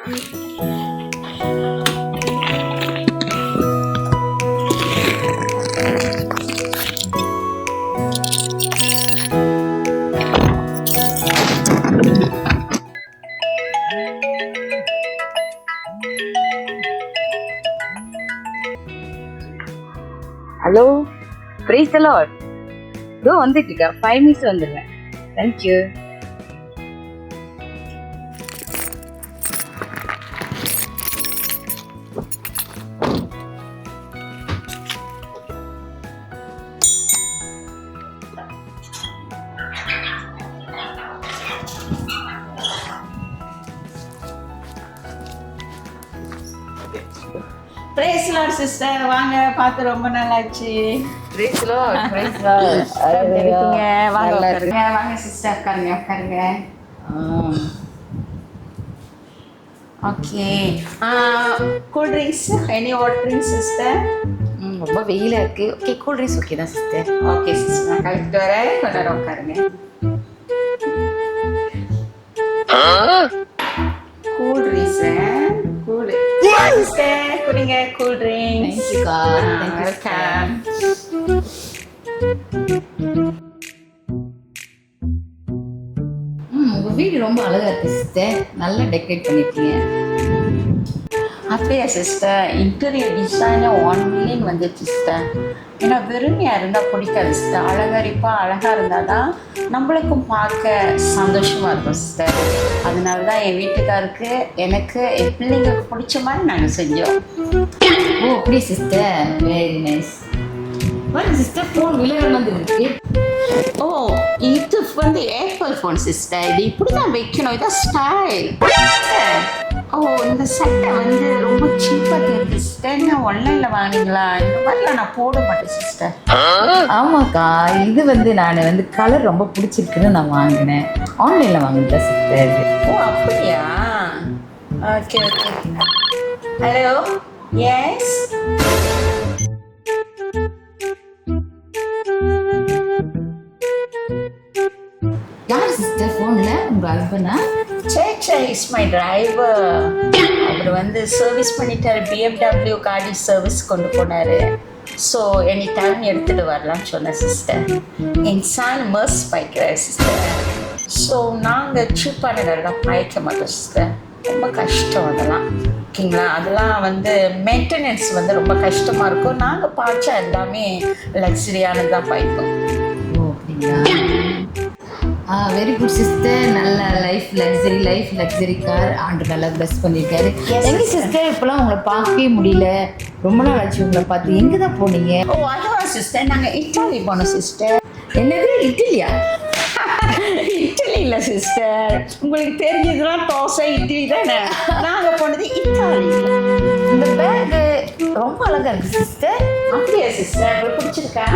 Hello, praise the Lord. இதோ வந்துட்டு இருக்கா, 5 minutes வந்துடுவேன். தேங்க்யூ. பிரைஸ் லார்ட் சிஸ்டர், வாங்க, பார்த்து ரொம்ப நாள் ஆச்சு. Praise the Lord, praise the Lord. எப்படி இருக்கீங்க? வாங்க உட்காருங்க. வாங்க சிஸ்டர், உட்காருங்க உட்காருங்க. Okay. Cool drinks, any water drinks sister? ரொம்ப வெயிலாக இருக்குது. ஓகே, கூல் ட்ரிங்க்ஸ் ஓகே தான் சிஸ்டர். ஓகே சிஸ்டர், நான் கலெக்ட் வரேன், கொஞ்ச நேரம் உட்காருங்க. கூல் ட்ரிங்க்ஸ், கூல் சிஸ்டர், குடிங்க கூல் ட்ரிங்க்ஸ். தேங்க்யூக்கா. வெல்கம். உங்கள் வீடு ரொம்ப அழகாக இருக்குது சிஸ்டர். நல்லா டெக்கரேட் பண்ணியிருக்கீங்க. அப்படியா சிஸ்டர்? இன்டீரியர் டிசைனர் 1 million வந்துச்சு சிஸ்டர். ஏன்னா வெறுமையாக இருந்தால் பிடிக்காது சிஸ்டர். அழகாக இருந்தால் தான் நம்மளுக்கும் பார்க்க சந்தோஷமாக இருக்கும் சிஸ்டர். அதனால தான் என் வீட்டுக்காருக்கு, எனக்கு, என் பிள்ளைங்களுக்கு பிடிச்ச மாதிரி நாங்கள் செஞ்சோம். ஓ, அப்படியே sister. Very nice. Sister, phone விளையாடுனது இருக்கு. ஓ, இது வந்து ஏப்பிள் ஃபோன் சிஸ்டர். இது இப்படி தான் வைக்கணும், இதான் ஸ்டைல். ஓ, இந்த சட்டை வந்து ரொம்ப சீப்பாக தெரியுது சிஸ்டர். நீங்கள் ஆன்லைனில் வாங்கினீங்களா? இந்த மாதிரிலாம் நான் போட மாட்டேன் சிஸ்டர். ஆமாக்கா, இது வந்து நான் வந்து கலர் ரொம்ப பிடிச்சிருக்குன்னு நான் வாங்கினேன். ஆன்லைனில் வாங்கிட்டேன் சிஸ்டர். ஓ, அப்படியா? Okay okay. Hello, yes. யார் சிஸ்டர் ஃபோனில்? உங்கள் ஹஸ்பண்டா? சரி, இஸ் மை டிரைவர். அவர் வந்து சர்வீஸ் பண்ணிட்டாரு. BMW காடி சர்வீஸ் கொண்டு போனார். ஸோ எனி டைம் எடுத்துகிட்டு வரலான்னு சொன்னேன் சிஸ்டர். என் சான் மர்ஸ் பாய்க்கிறார் சிஸ்டர். ஸோ நாங்கள் சீப்பான இதெல்லாம் பாய்க்க மாட்டோம் சிஸ்டர். ரொம்ப கஷ்டம் அதெல்லாம். ஓகேங்களா? அதெல்லாம் வந்து மெயின்டெனன்ஸ் வந்து ரொம்ப கஷ்டமாக இருக்கும். நாங்கள் பாய்ச்சா எல்லாமே லக்ஸரியானது தான் பாய்ப்போம். ஓ, அப்படிங்களா? Very good sister. நல்ல லக்ஸரி கார் ஆண்டு நல்லா ப்ளஸ் பண்ணியிருக்காரு. எங்க சிஸ்டர் இப்போலாம் உங்களை பார்க்கவே முடியல. ரொம்ப நாள் ஆச்சு உங்களை பார்த்து. எங்கே தான் போனீங்க? ஓ, அதுவா சிஸ்டர், நாங்கள் இட்டாலி போனோம் சிஸ்டர். என்னது, இட்லியா? இட்லி இல்லை சிஸ்டர், உங்களுக்கு தெரிஞ்சதுலாம் தோசை இட்லி தானே. நாங்கள் போனது இட்டாலி. இந்த பேக்கு ரொம்ப அழகாக இருக்குது சிஸ்டர். அப்படியா சிஸ்டர்? உங்களுக்கு பிடிச்சிருக்கா?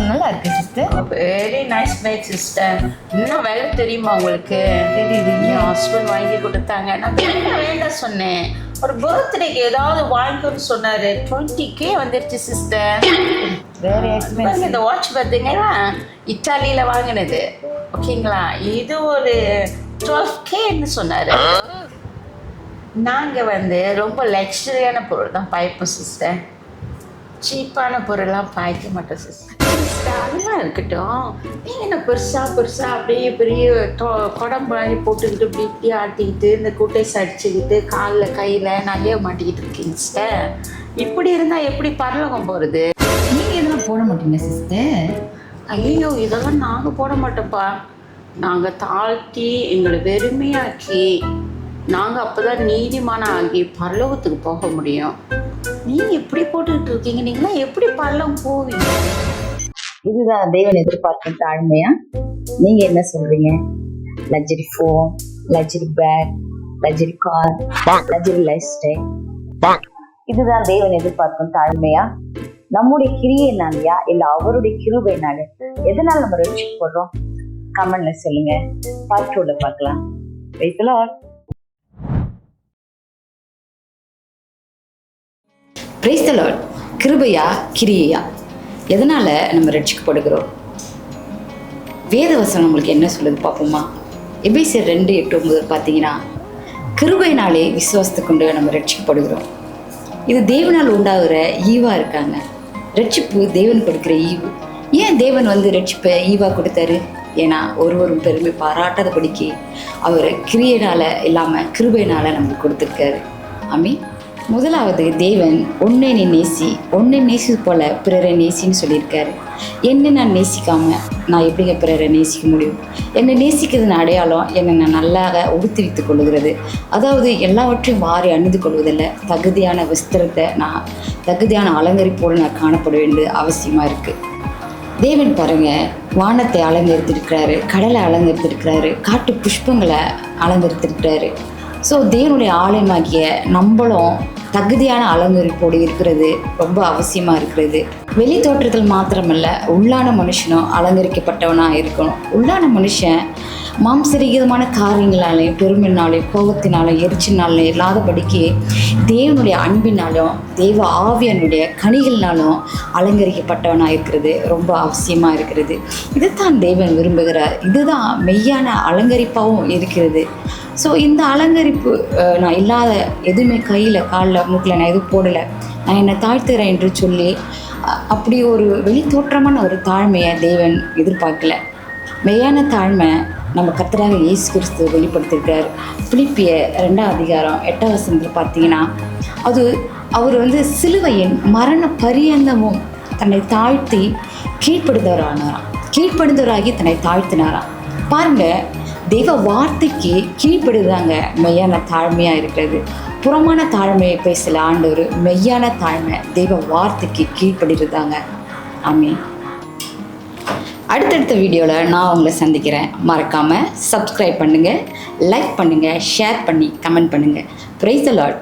நல்லா இருக்கு sister. Very nice bag sister. இன்னும் வேலை தெரியுமா உங்களுக்கு? தெரியுது. என் ஹஸ்பண்ட் வாங்கி கொடுத்தாங்க. நான் வேண்டாம் சொன்னேன். ஒரு பர்த்டேக்கு ஏதாவது வாங்கிக்கணும்னு சொன்னார். 20K வந்துருச்சு சிஸ்டர். Very expensive. இந்த வாட்ச் பார்த்தீங்கன்னா இட்டாலியில் வாங்கினது. ஓகேங்களா? இது ஒரு 12Kன்னு சொன்னார். நாங்கள் வந்து ரொம்ப லக்ஸரியான பொருள் தான் பாய்ப்போம் சிஸ்டர். சீப்பான பொருள்லாம் பாய்க்க மாட்டோம் சிஸ்டர். அதெல்லாம் இருக்கட்டும். நீங்கள் என்ன பெருசாக அப்படியே பெரிய குடம் வாங்கி போட்டுக்கிட்டு இப்படி ஆட்டிக்கிட்டு இந்த குட்டைஸ் அடிச்சுக்கிட்டு காலில் கையில் நிறைய மாட்டிக்கிட்டு இருக்கீங்க சிஸ்டர். இப்படி இருந்தால் எப்படி பரலோகம் போகிறது? நீங்கள் எதெல்லாம் போட மாட்டீங்க சிஸ்டர்? ஐயோ, இதெல்லாம் நாங்கள் போட மாட்டோம்ப்பா. நாங்கள் தாழ்த்தி எங்களை வெறுமையாக்கி நாங்கள் அப்போ தான் நீதிமான ஆகி பரலோகத்துக்கு போக முடியும். நீங்கள் எப்படி போட்டுக்கிட்டு இருக்கீங்க? நீங்களாம் எப்படி பரலோகம் போவீங்க? இதுதான் தேவன் எதிர்பார்க்கும் தாழ்மையா? நீங்க என்ன சொல்றீங்க? Luxury phone, luxury bag, luxury car, luxury lifestyle, இதுதான் தேவன் எதிர்பார்க்கும் தாழ்மையா? நம்முடைய கிரியைனாலயா இல்ல அவருடைய கிருபைனால? எதனால நம்ம ரட்சிக்கப்படுறோம்? கமெண்ட்ல சொல்லுங்க. பார்ட் 2ல பார்க்கலாம். Praise the Lord. Praise the Lord. கிருபையா கிரியையா, எதனால நம்ம ரட்சிக்கப்படுகிறோம்? வேதவசனம் நம்மளுக்கு என்ன சொல்லுது பார்ப்போமா? எபேசியர் 2:8-9 பார்த்தீங்கன்னா, கிருபையினாலே விசுவாசத்தை கொண்டு நம்ம ரட்சிக்கப்படுகிறோம். இது தேவனால் உண்டாகிற ஈவா இருக்காங்க. ரட்சிப்பு தேவன் கொடுக்குற ஈவு. ஏன் தேவன் ரட்சிப்பை ஈவா கொடுத்தாரு? ஏன்னா ஒருவரும் பெருமை பாராட்டாதபடிக்கு அவர் கிரியையினால் இல்லாமல் கிருபையினால் நமக்கு கொடுத்துருக்காரு. ஆமீன். முதலாவது, தேவன் உன்னை நீ நேசி, உன்னை நேசி போல பிறரை நேசின்னு சொல்லியிருக்காரு. என்னை நான் நேசிக்காமல் நான் எப்படிங்க பிறரை நேசிக்க முடியும்? என்னை நேசிக்கிறதுன அடையாளம் என்னை நான் நல்லாக உடுத்தி வைத்துக் கொள்ளுகிறது. அதாவது எல்லாவற்றையும் வாரி அணிந்து கொள்வதில்லை, தகுதியான வஸ்திரத்தை நான் தகுதியான அலங்கரிப்போடு நான் காணப்பட வேண்டியது அவசியமாக இருக்குது. தேவன் பாருங்க, வானத்தை அலங்கரித்திருக்கிறாரு, கடலை அலங்கரித்திருக்கிறாரு, காட்டு புஷ்பங்களை அலங்கரித்திருக்கிறாரு. ஸோ தேவனுடைய ஆலயமாகிய நம்மளும் தகுதியான அலங்கரிப்போடு இருக்கிறது ரொம்ப அவசியமாக இருக்கிறது. வெளி தோற்றத்தில் மாத்திரமல்ல, உள்ளான மனுஷனும் அலங்கரிக்கப்பட்டவனாக இருக்கணும். உள்ளான மனுஷன் மாம்சரீகமான காரியங்களாலையும் பெருமைனாலையும் கோபத்தினாலும் எரிச்சினாலும் இல்லாதபடிக்கு தேவனுடைய அன்பினாலும் தேவ ஆவியனுடைய கனிகள்னாலும் அலங்கரிக்கப்பட்டவனாக இருக்கிறது ரொம்ப அவசியமாக இருக்கிறது. இதைத்தான் தேவன் விரும்புகிறார். இதுதான் மெய்யான அலங்கரிப்பாகவும் இருக்கிறது. ஸோ இந்த அலங்கரிப்பு நான் இல்லாத எதுவுமே கையில் காலில் மூக்கில் நான் எதுவும் போடலை, நான் என்னை தாழ்த்துகிறேன் என்று சொல்லி அப்படி ஒரு வெளித்தோற்றமான ஒரு தாழ்மையை தேவன் எதிர்பார்க்கல. மெய்யான தாழ்மை நம்ம கர்த்தராக இயேசு கிறிஸ்து வெளிப்படுத்தியிருக்கார். பிலிப்பியர் 2ஆம் அதிகாரம் 8ஆம் வசனத்தில் பார்த்தீங்கன்னா, அது அவர் சிலுவையின் மரண பரியந்தமும் தன்னை தாழ்த்தி கீழ்ப்படுந்தவராகி தன்னை தாழ்த்தினாராம். பாருங்கள், தெய்வ வார்த்தைக்கு கீழ்ப்படுதாங்க மெய்யான தாழ்மையாக இருக்கிறது. புறமான தாழ்மையை பேசல ஆண்டவர், மெய்யான தாழ்மை தெய்வ வார்த்தைக்கு கீழ்ப்படுறதாங்க. ஆமீன். அடுத்தடுத்த வீடியோவில் நான் உங்களை சந்திக்கிறேன். மறக்காமல் சப்ஸ்கிரைப் பண்ணுங்கள், லைக் பண்ணுங்கள், ஷேர் பண்ணி கமெண்ட் பண்ணுங்கள். Praise the Lord.